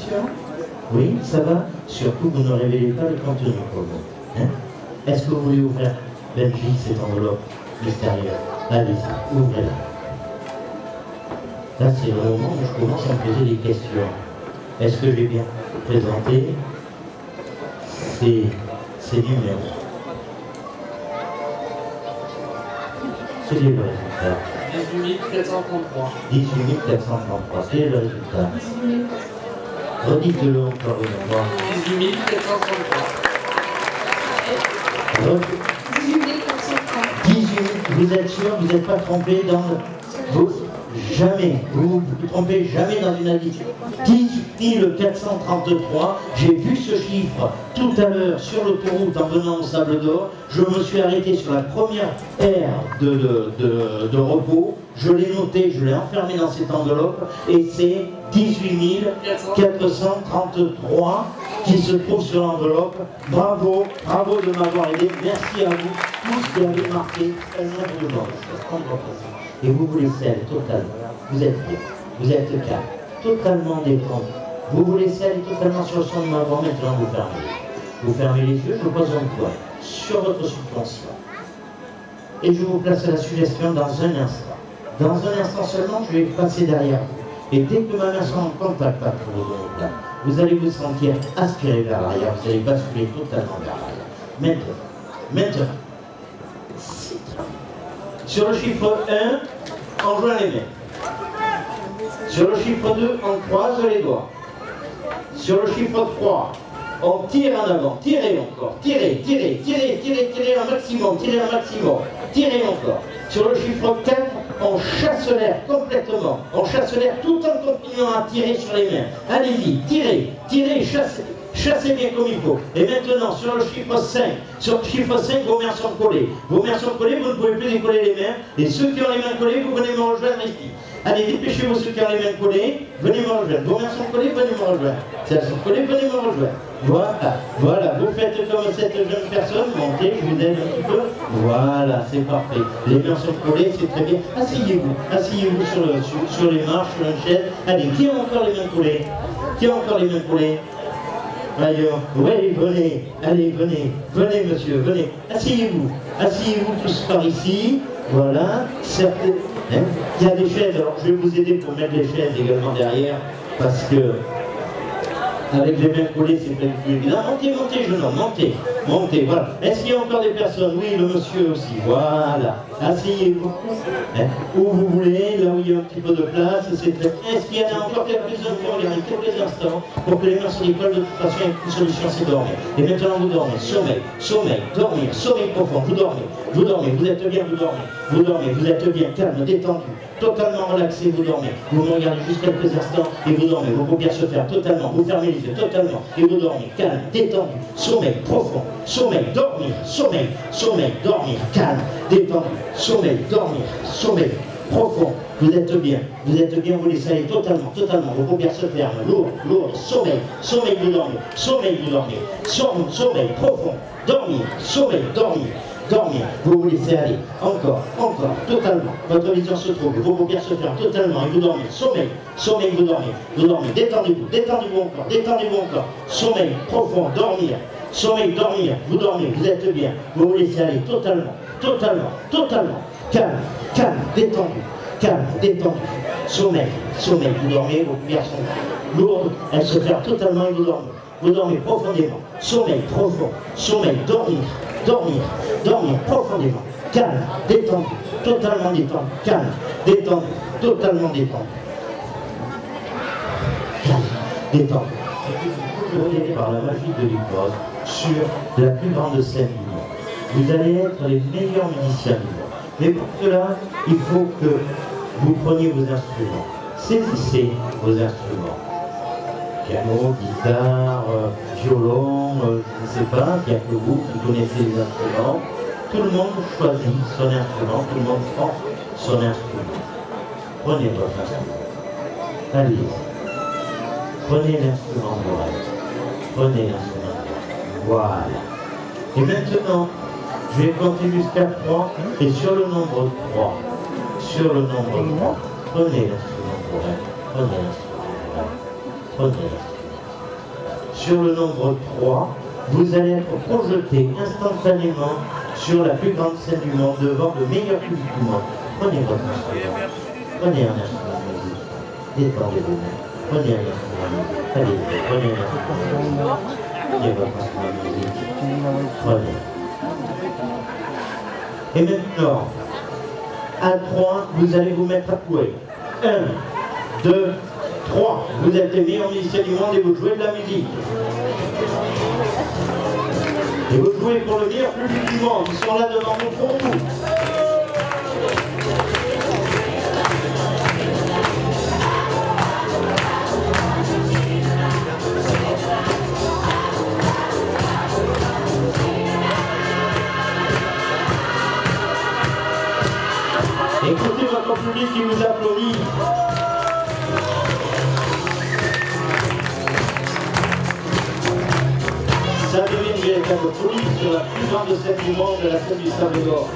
question? Oui, ça va? Surtout, vous ne révélez pas le contenu pour vous. Hein? Est-ce que vous voulez ouvrir, Benji, cette enveloppe mystérieuse? Allez-y, ouvrez-la. Là, c'est le moment où je commence à me poser des questions. Est-ce que j'ai bien présenté ces numéros? Quel est le résultat? 18 433. 18 433, quel est le résultat? Redites-le encore une fois. 18 433. 18 433. 18, vous êtes sûr, vous n'êtes pas trompé dans le... Vous, jamais, vous vous trompez jamais dans une addition. 18 433, j'ai vu ce chiffre tout à l'heure sur l'autoroute en venant au Sable d'Or. Je me suis arrêté sur la première aire de repos. Je l'ai noté, je l'ai enfermé dans cette enveloppe et c'est 18 433 qui se trouve sur l'enveloppe. Bravo, bravo de m'avoir aidé. Merci à vous tous qui avez marqué favorablement. Et vous vous laissez aller totalement. Vous êtes bien, vous êtes calme, totalement détendu. Vous vous laissez aller totalement sur le son de ma voix. Maintenant vous fermez. Vous fermez les yeux, je pose un doigt sur votre subconscient. Et je vous place à la suggestion dans un instant. Dans un instant seulement, je vais passer derrière vous. Et dès que ma main sera en contact avec vos omoplates, vous allez vous sentir aspiré vers l'arrière, vous allez basculer totalement vers l'arrière. Maintenant, sur le chiffre 1, on joint les mains. Sur le chiffre 2, on croise les doigts. Sur le chiffre 3, on tire en avant, tirez encore, tirez un maximum, tirez encore. Sur le chiffre 4, on chasse l'air complètement, on chasse l'air tout en continuant à tirer sur les mains. Allez-y, tirez, chassez bien comme il faut. Et maintenant, sur le chiffre 5, vos mains sont collées. Vos mains sont collées, vous ne pouvez plus décoller les mains. Et ceux qui ont les mains collées, vous venez me rejoindre ici. Allez, dépêchez-vous ceux qui ont les mains collées, venez me rejoindre. Vos mains sont collées, venez me rejoindre. Si elles sont collées, venez me rejoindre. Voilà, vous faites comme cette jeune personne, montez, je vous aide un petit peu. Voilà, c'est parfait. Les mains sont collées, c'est très bien. Asseyez-vous sur les marches, sur une chaise. Allez, qui a encore les mains collées? Ailleurs, oui, venez, allez, venez monsieur, venez, asseyez-vous tous par ici, voilà, il y a des chaises, alors je vais vous aider pour mettre les chaises également derrière, parce que avec les mains collées, c'est plus évident. Montez, jeune homme, montez, voilà. Est-ce qu'il y a encore des personnes? Oui, le monsieur aussi, voilà. Asseyez-vous, où vous voulez, là où il y a un petit peu de place, c'est très... Est-ce qu'il y en a encore quelques-uns qui regardent quelques instants pour que les mains se décollent? De toute façon, il y a une solution, c'est dormir. Et maintenant, vous dormez, sommeil, dormir, sommeil profond, vous dormez, vous êtes bien, vous dormez, vous êtes bien, calme, détendu, totalement relaxé, vous dormez. Vous me regardez juste quelques instants et vous dormez, vos paupières se ferment totalement, vous fermez les yeux totalement et vous dormez, calme, détendu, sommeil profond, dormir, calme, détendu, sommeil profond, vous êtes bien, vous laissez aller totalement, vos paupières se ferment, lourd, sommeil, vous dormez, sommeil profond, dormir, vous vous laissez aller, encore, totalement, votre vision se trouve, vos paupières se ferment totalement et vous dormez, sommeil, vous dormez, détendez-vous encore, sommeil profond, dormir, vous dormez, vous êtes bien, vous vous laissez aller totalement, calme, détendu, sommeil, vous dormez, vos paupières sont lourdes, elles se ferment totalement et vous dormez profondément, sommeil profond, dormir profondément, calme, détendu, totalement détendu, calme, détendu, totalement détendu. Calme, détendu. Vous allez par la magie de l'hypnose sur la plus grande scène du monde. Vous allez être les meilleurs musiciens du monde. Mais pour cela, il faut que vous preniez vos instruments. Saisissez vos instruments. Piano, guitare, violon, je ne sais pas, il n'y a que vous qui connaissez les instruments. Tout le monde choisit son instrument, tout le monde prend son instrument. Prenez votre instrument. Allez, prenez l'instrument de vos rêves. Prenez l'instrument de vos rêves. Voilà. Et maintenant, je vais compter jusqu'à 3 et sur le nombre 3, prenez l'instrument de vos rêves. Prenez l'instrument de vos rêves. Prenez l'instrument. sur le nombre 3, vous allez être projeté instantanément sur la plus grande scène du monde devant le meilleur public du monde. Prenez votre instrument. Prenez un instrument de musique. Détendez-vous. Prenez un instrument de musique. Allez, prenez un instrument de musique. Prenez votre instrument de musique. Prenez. Et maintenant, à 3, vous allez vous mettre à courir. 1, 2, 3. Vous êtes les meilleurs musiciens du monde et vous jouez de la musique. Et vous jouez pour le meilleur public du monde. Ils sont là devant vous pour vous. Écoutez votre public qui vous applaudit. Ça devient une véritable folie sur la plus grande scène du monde, la scène du Sable d'Or.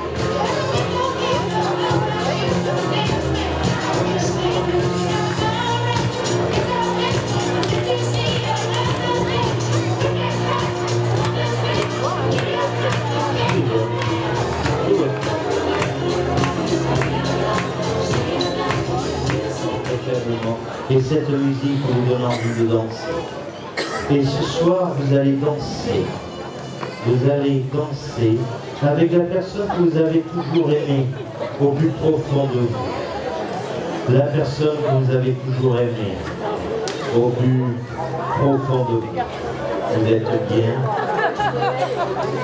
Et cette musique vous donne envie de danser. Et ce soir, vous allez danser. Vous allez danser avec la personne que vous avez toujours aimée au plus profond de vous. La personne que vous avez toujours aimée au plus profond de vous. Vous êtes bien.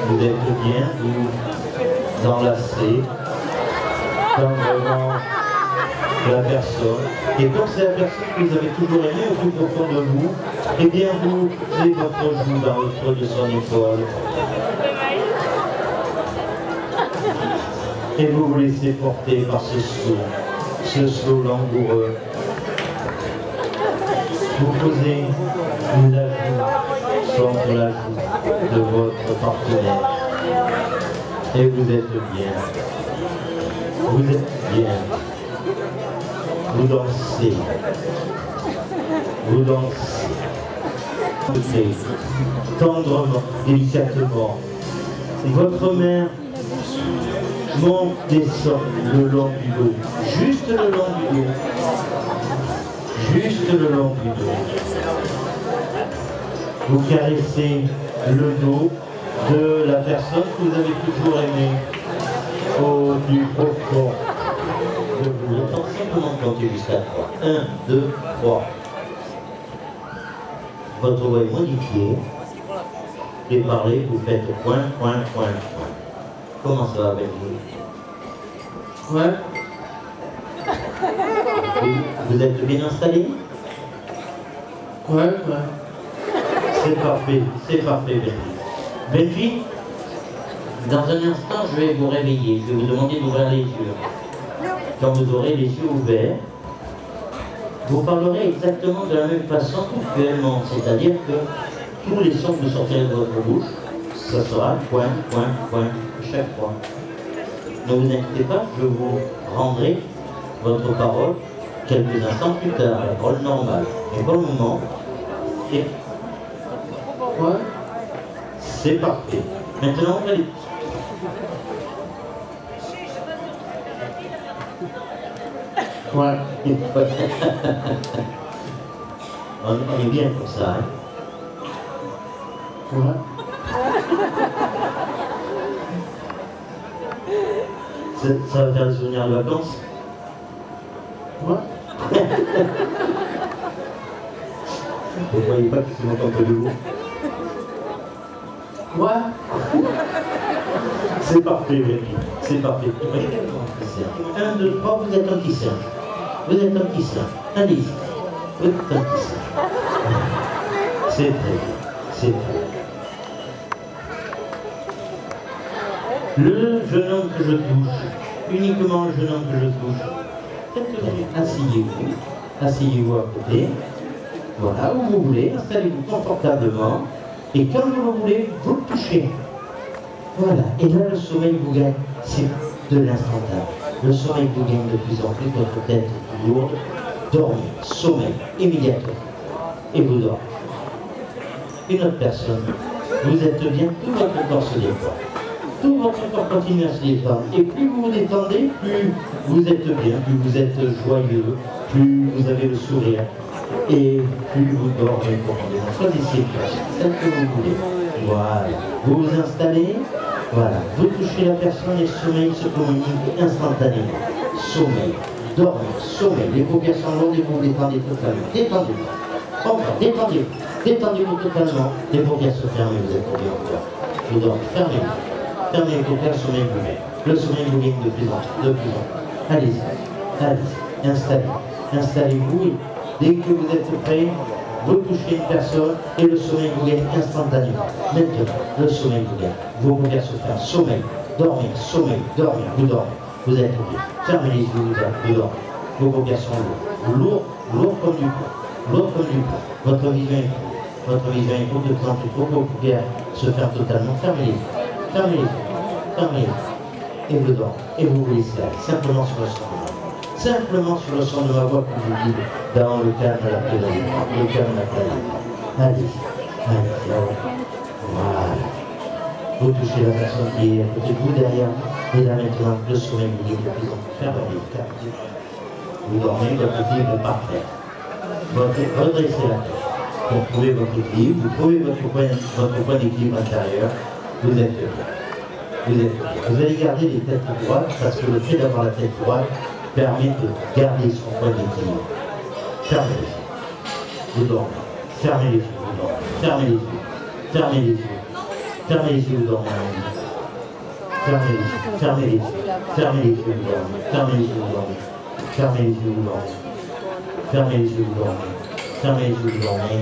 Vous êtes bien. Vous enlacez tendrement la personne. Et comme c'est la personne que vous avez toujours aimée au plus profond de vous, eh bien vous posez votre joue dans le creux de son épaule. Et vous vous laissez porter par ce slow langoureux. Vous posez la joue contre la joue de votre partenaire. Et vous êtes bien. Vous êtes bien. Vous dansez. Vous dansez. Tendrement, délicatement. Votre main monte, descend le long du dos. Juste le long du dos. Juste le long du dos. Vous caressez le dos de la personne que vous avez toujours aimée au plus profond. Je vous entends simplement compter jusqu'à 3. 1, 2, 3. Votre voix est modifiée. Et parlez, vous faites point, point, point, point. Comment ça va, Benji? Ouais. Vous êtes bien installé? Ouais. C'est parfait, Benji. Benji, dans un instant, je vais vous réveiller. Je vais vous demander d'ouvrir les yeux. Quand vous aurez les yeux ouverts, vous parlerez exactement de la même façon qu'actuellement, c'est-à-dire que tous les sons que vous sortirez de votre bouche, ça sera point, point, point, chaque fois. Ne vous inquiétez pas, je vous rendrai votre parole quelques instants plus tard, la parole normale. Mais pour le moment, c'est parfait. Maintenant, on va Ouais. on est bien comme ça. Hein? Ouais. Ça va faire des souvenirs de vacances? Ouais. Vous ne voyez pas que c'est longtemps que de vous? Ouais. C'est parfait, Benji. C'est parfait. 1, 2, 3, vous êtes un petit singe. Vous êtes un petit singe. Allez-y. Vous êtes un petit singe. C'est très bien. C'est très bien. Le jeune homme que je touche, uniquement le jeune homme que je touche, quelques minutes, asseyez-vous. Asseyez-vous à côté. Voilà, où vous voulez, installez-vous confortablement. Et quand vous le voulez, vous le touchez. Voilà, et là le sommeil vous gagne, c'est de l'instantané. Le sommeil vous gagne de plus en plus, votre tête est plus lourde. Dormez, sommeil, immédiatement. Et vous dormez. une autre personne. Vous êtes bien, tout votre corps se détend. Tout votre corps continue à se détendre. Et plus vous vous détendez, plus vous êtes bien, plus vous êtes joyeux, plus vous avez le sourire. Et plus vous dormez profondément. Choisissez une personne, celle que vous voulez. Voilà. Vous vous installez. Voilà. Vous touchez la personne et le sommeil se communique instantanément. Sommeil. Dormez. Sommeil. Les paupières sont lourdes et vous vous détendez totalement. Détendez-vous. Encore. Détendez-vous. Détendez-vous totalement. Les paupières se ferment et vous êtes bien encore. Vous dormez. Fermez-vous. Fermez les paupières, sommeil bouillé. Le sommeil bouillé de plus en plus. De plus en plus. Allez-y. Allez-y. Installez-vous. Installez-vous. Dès que vous êtes prêt, vous touchez une personne et le sommeil vous gagne instantanément. Maintenant, le sommeil vous gagne. Vos paupières se ferment. Sommeil, dormir, vous dormez. Vous êtes bien. Fermez les yeux, vous dormez. Vos paupières sont lourdes. Lourd comme du poids. Lourd comme du poids. Votre vision est courte. Votre vision est courte de plus en plus courte. Vos paupières se ferment totalement. Fermez les yeux. Fermez les yeux. Fermez les yeux. Et vous dormez. Et vous vous laissez aller. Simplement sur le son. Simplement sur le son de ma voix que vous guide dans le calme de la planète. Le calme de la planète. Allez, voilà. Vous touchez la personne qui est à côté de vous derrière vous. Et là maintenant, le sommeil vous guide de plus en plus. Fermez. Vous dormez, votre équilibre est parfait. Redressez la tête. Vous trouvez votre équilibre, vous trouvez votre point d'équilibre intérieur. Vous êtes bien. Vous allez garder les têtes droites parce que le fait d'avoir la tête droite permet de garder son point d'équilibre. Fermez les yeux. Vous dormez. Fermez les yeux. Vous dormez. Fermez les yeux. Fermez les yeux. Fermez les yeux. Vous dormez. Fermez les yeux. Fermez les yeux. Fermez les yeux. Vous dormez. Fermez les yeux. Vous dormez. Fermez les yeux. Vous dormez. Fermez les yeux. Vous dormez. Fermez les yeux. Vous dormez.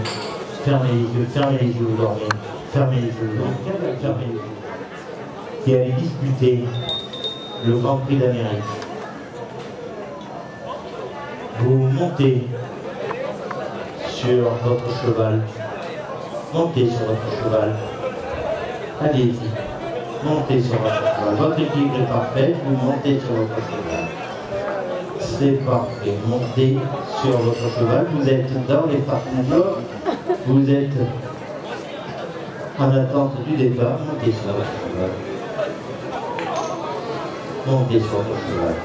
Fermez les yeux. Fermez les yeux. Vous dormez. Fermez les yeux. Vous dormez. Fermez les yeux. Qui avait disputé le Grand Prix d'Amérique. Vous montez sur votre cheval. Montez sur votre cheval. Allez-y. Montez sur votre cheval. Votre équilibre est parfait. Vous montez sur votre cheval. C'est parfait. Montez sur votre cheval. Vous êtes dans les parcours. Vous êtes en attente du départ. Montez sur votre cheval. Montez sur votre cheval.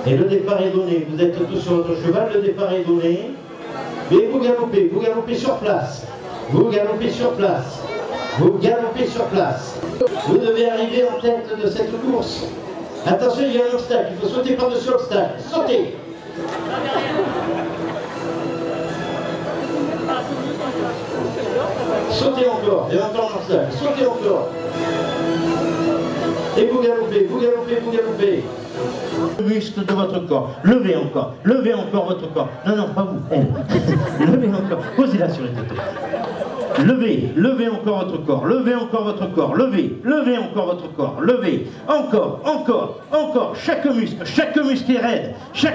Et le départ est donné. Vous êtes tous sur votre cheval, le départ est donné. Et vous galopez sur place. Vous galopez sur place. Vous galopez sur place. Vous devez arriver en tête de cette course. Attention, il y a un obstacle. Il faut sauter par-dessus l'obstacle. Sautez. Sautez encore. Il y a encore un obstacle. Sautez encore. Et vous galopez, vous galopez, vous galopez. Le muscle de votre corps. Levez encore votre corps. Non, pas vous, elle. Levez encore. Posez-la sur les côtés. Levez encore votre corps. Levez encore votre corps. Levez encore votre corps. Levez. Encore. Chaque muscle est raide. Vous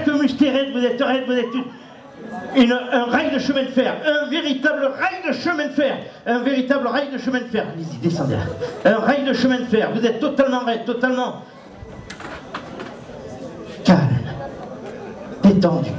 êtes raide, vous êtes un rail de chemin de fer, un véritable rail de chemin de fer, allez-y, descendez là, un rail de chemin de fer, vous êtes totalement raide, totalement calme, détendu,